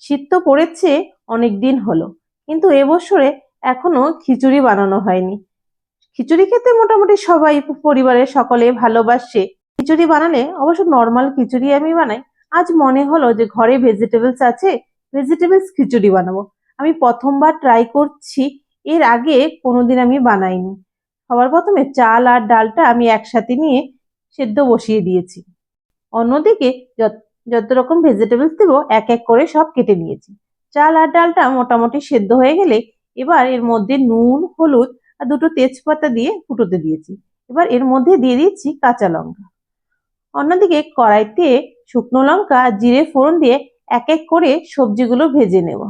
শীত তো পড়েছে অনেক দিন হলো, কিন্তু এবছরে এখনো খিচুড়ি বানানো হয়নি। খিচুড়ি খেতে মোটামুটি সবাই পরিবারের সকলে ভালোবাসে। খিচুড়ি বানালে অবশ্য নর্মাল খিচুড়ি আমি বানাই। আজ মনে হলো যে ঘরে ভেজিটেবলস আছে, ভেজিটেবলস খিচুড়ি বানাবো। আমি প্রথমবার ট্রাই করছি, এর আগে কোনোদিন আমি বানাইনি। সবার প্রথমে চাল আর ডালটা আমি একসাথে নিয়ে সেদ্ধ বসিয়ে দিয়েছি। অন্যদিকে যত রকম ভেজিটেবলস দেবো এক এক করে সব কেটে নিয়েছি। চাল আর ডালটা মোটামুটি সেদ্ধ হয়ে গেলে এবার এর মধ্যে নুন, হলুদ আর দুটো তেজপাতা দিয়ে ফুটোতে দিয়েছি। এবার এর মধ্যে দিয়ে দিচ্ছি কাঁচা লঙ্কা। অন্যদিকে কড়াইতে শুকনো লঙ্কা আর জিরে ফোড়ন দিয়ে এক এক করে সবজিগুলো ভেজে নেব।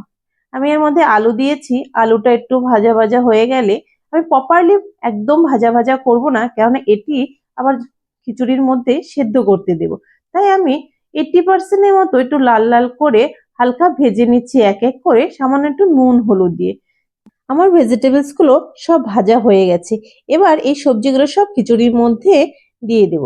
আমি এর মধ্যে আলু দিয়েছি। আলুটা একটু ভাজা ভাজা হয়ে গেলে আমি প্রপারলি একদম ভাজা ভাজা করব না, কেননা এটি আবার খিচুড়ির মধ্যে সেদ্ধ করতে দেব। তাই আমি 80% মতো একটু লাল লাল করে হালকা ভেজে নিচ্ছি এক এক করে, সামান্য একটু নুন হলুদ দিয়ে। আমার ভেজিটেবলস গুলো সব ভাজা হয়ে গেছে। এবার এই সবজিগুলো সব খিচুড়ির মধ্যে দিয়ে দেব।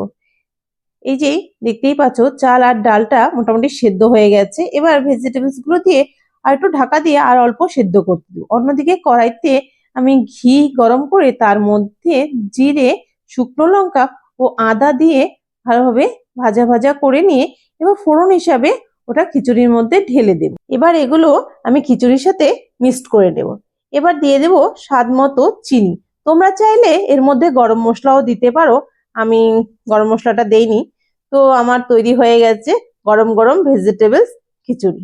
এই যে দেখতেই পাচ্ছ চাল আর ডালটা মোটামুটি সেদ্ধ হয়ে গেছে। এবার ভেজিটেবলস গুলো দিয়ে আর একটু ঢাকা দিয়ে আর অল্প সেদ্ধ করতে দেবো। অন্যদিকে কড়াইতে আমি ঘি গরম করে তার মধ্যে জিরে, শুকনো লঙ্কা ও আদা দিয়ে ভালোভাবে ভাজা ভাজা করে নিয়ে এবার ফোড়ন হিসাবে ওটা খিচুড়ির মধ্যে ঢেলে দেব। এবার এগুলো আমি খিচুড়ির সাথে মিক্সড করে নেব। এবার দিয়ে দেব স্বাদ মতো চিনি। তোমরা চাইলে এর মধ্যে গরম মশলাও দিতে পারো, আমি গরম মশলাটা দেইনি। তো আমার তৈরি হয়ে গেছে গরম গরম ভেজিটেবলস খিচুড়ি।